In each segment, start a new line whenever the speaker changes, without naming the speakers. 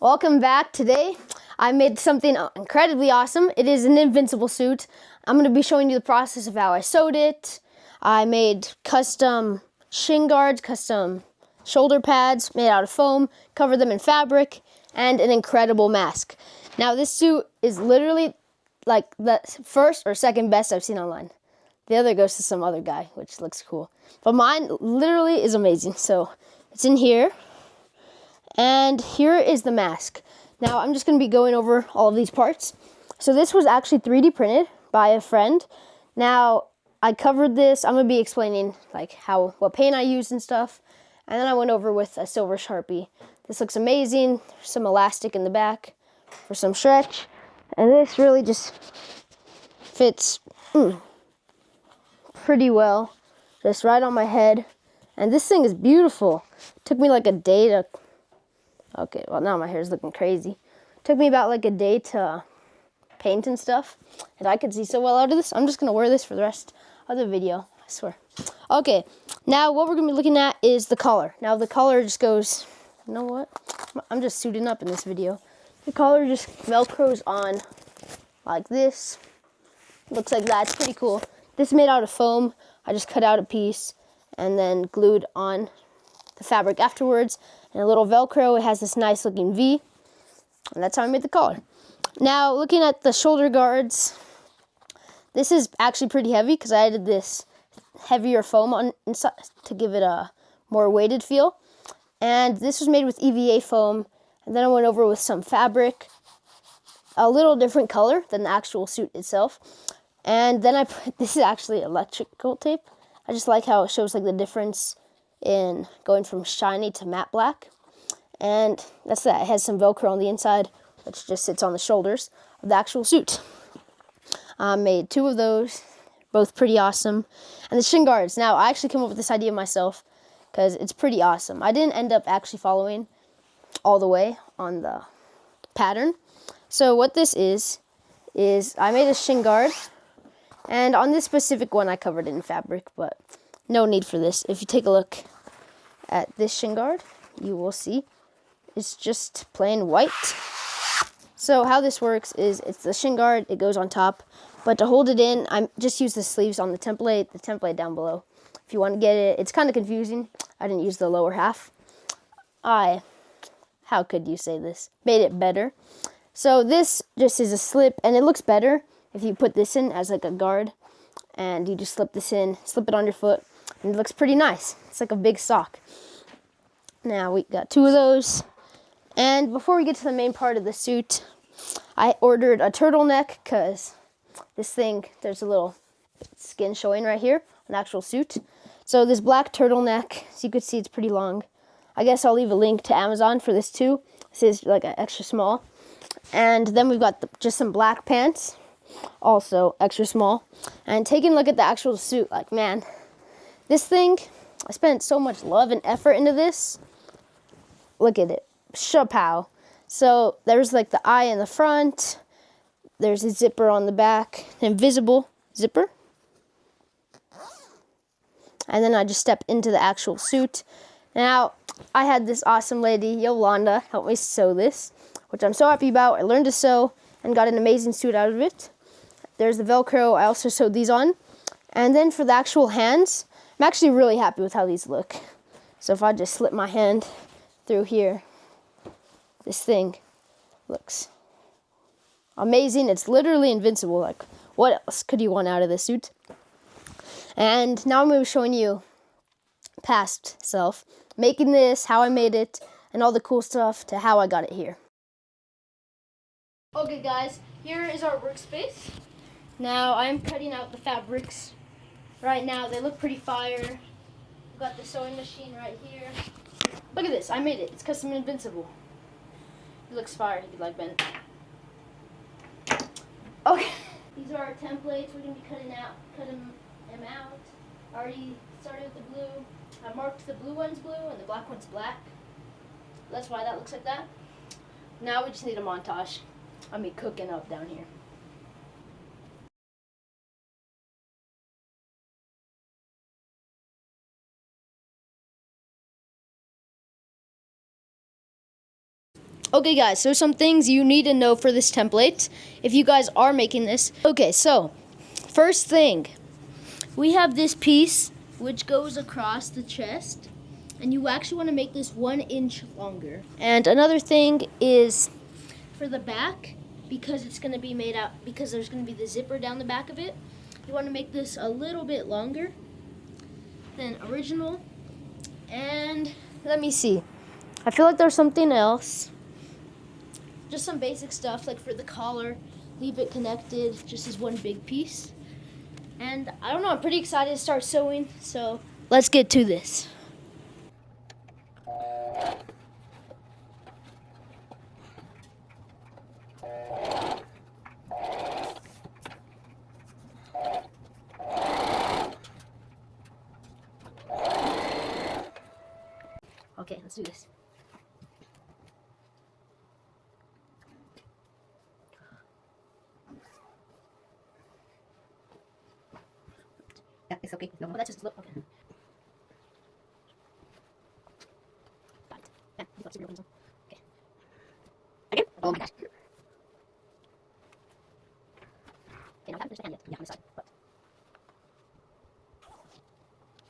Welcome back. Today I made something incredibly awesome. It is an invincible suit. I'm going to be showing you the process of how I sewed it. I made custom shin guards, custom shoulder pads made out of foam, covered them in fabric, and an incredible mask. Now this suit is literally like the first or second best I've seen online. The other goes to some other guy, which looks cool. But mine literally is amazing. So it's in here. And here is the mask. Now I'm just going to be going over all of these parts. So this was actually 3D printed by a friend. Now I covered this. I'm going to be explaining like what paint I used and stuff. And then I went over with a silver Sharpie. This looks amazing. There's some elastic in the back for some stretch. And this really just fits pretty well. Just right on my head. And this thing is beautiful. It took me like a day to... Okay, well now my hair's looking crazy. Took me about like a day to paint and stuff. And I could see so well out of this. I'm just going to wear this for the rest of the video. I swear. Okay, now what we're going to be looking at is the collar. Now the collar just goes... You know what? I'm just suiting up in this video. The collar just velcros on like this. Looks like that. It's pretty cool. This is made out of foam. I just cut out a piece and then glued on the fabric afterwards. And a little Velcro. It has this nice looking V. And that's how I made the collar. Now, looking at the shoulder guards, this is actually pretty heavy because I added this heavier foam on inside to give it a more weighted feel. And this was made with EVA foam. And then I went over with some fabric, a little different color than the actual suit itself. And then this is actually electrical tape. I just like how it shows like the difference in going from shiny to matte black. And that's that. It has some Velcro on the inside, which just sits on the shoulders of the actual suit. I made 2 of those, both pretty awesome. And the shin guards. Now, I actually came up with this idea myself because it's pretty awesome. I didn't end up actually following all the way on the pattern. So what this is I made a shin guard. And on this specific one, I covered it in fabric, but no need for this. If you take a look at this shin guard, you will see it's just plain white. So how this works is it's the shin guard, it goes on top, but to hold it in, I just use the sleeves on the template down below. If you want to get it, it's kind of confusing. I didn't use the lower half. How could you say this? Made it better. So this just is a slip, and it looks better if you put this in as like a guard, and you just slip this in, slip it on your foot, and it looks pretty nice. It's like a big sock. Now we got 2 of those. And before we get to the main part of the suit, I ordered a turtleneck because this thing, there's a little skin showing right here, an actual suit. So this black turtleneck, as you can see, it's pretty long. I guess I'll leave a link to Amazon for this too. This is like an extra small. And then we've got just some black pants, also extra small. And taking a look at the actual suit, like man, this thing, I spent so much love and effort into this. Look at it. Shapow. So there's like the eye in the front. There's a zipper on the back. An invisible zipper. And then I just step into the actual suit. Now, I had this awesome lady, Yolanda, help me sew this, which I'm so happy about. I learned to sew and got an amazing suit out of it. There's the Velcro. I also sewed these on. And then for the actual hands, I'm actually really happy with how these look. So if I just slip my hand through here, this thing looks amazing. It's literally invincible. Like, what else could you want out of this suit? And now I'm going to be showing you past self, making this, how I made it, and all the cool stuff to how I got it here. Okay guys, here is our workspace. Now I'm cutting out the fabrics. Right now they look pretty fire. We've got the sewing machine right here. Look at this, I made it. It's custom invincible. It looks fire if you'd like, Ben. Okay. These are our templates. We're going to be cutting them out. I already started with the blue. I marked the blue one's blue and the black one's black. That's why that looks like that. Now we just need a montage. I'll be cooking up down here. Okay guys, so some things you need to know for this template if you guys are making this. Okay, so first thing, we have this piece which goes across the chest, and you actually want to make this 1 inch longer. And another thing is for the back, because it's going to be made out, because there's going to be the zipper down the back of it, you want to make this a little bit longer than original. And let me see, I feel like there's something else. Just some basic stuff, like for the collar, leave it connected just as one big piece. And I don't know, I'm pretty excited to start sewing, so let's get to this. Okay, let's do this.
Yeah, it's okay. No,
Oh, that's just look. Okay. Yeah, you got some real ones on. Okay.
again. Oh my gosh.
Okay, now I haven't finished the hand yet. Yeah, on the side. But.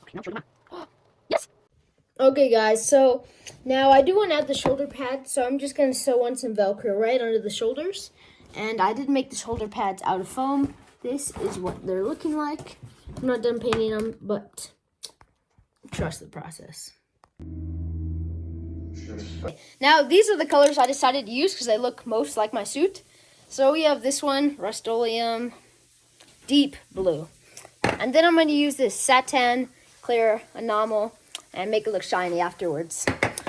Okay, now show them on.
Yes. Okay, guys. So now I do want to add the shoulder pads, so I'm just gonna sew on some Velcro right under the shoulders. And I did make the shoulder pads out of foam. This is what they're looking like. I'm not done painting them, but trust the process. Now, these are the colors I decided to use because they look most like my suit. So we have this one, Rust-Oleum Deep Blue. And then I'm going to use this satin clear enamel and make it look shiny afterwards.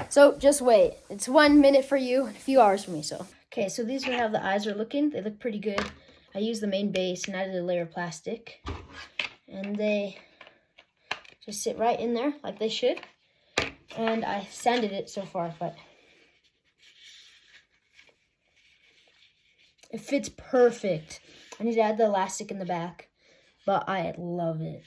So just wait. It's 1 minute for you and a few hours for me. So okay, so these are how the eyes are looking. They look pretty good. I used the main base and added a layer of plastic. And they just sit right in there like they should. And I sanded it so far, but it fits perfect. I need to add the elastic in the back, but I love it.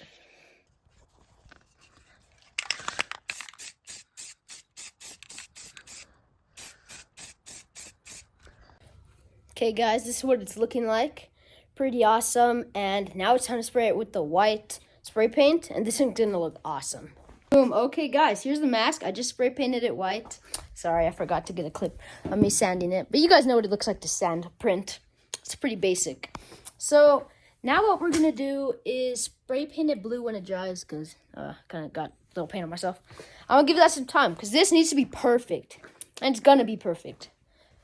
Okay guys, this is what it's looking like. Pretty awesome. And now it's time to spray it with the white spray paint, and this is gonna look awesome. Boom. Okay guys, here's the mask. I just spray painted it white. Sorry, I forgot to get a clip of me sanding it, but you guys know what it looks like to sand print. It's pretty basic. So now what we're gonna do is spray paint it blue when it dries, because kind of got a little paint on myself. I'm gonna give that some time because this needs to be perfect, and it's gonna be perfect.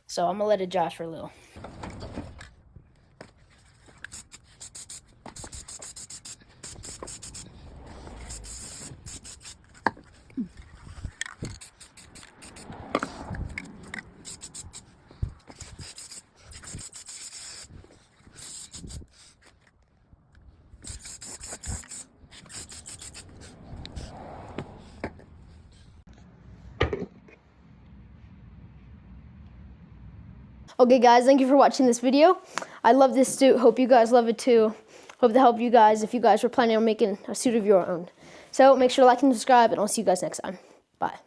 So I'm gonna let it dry for a little. Okay guys, thank you for watching this video. I love this suit. Hope you guys love it too. Hope to help you guys if you guys were planning on making a suit of your own. So make sure to like and subscribe, and I'll see you guys next time. Bye.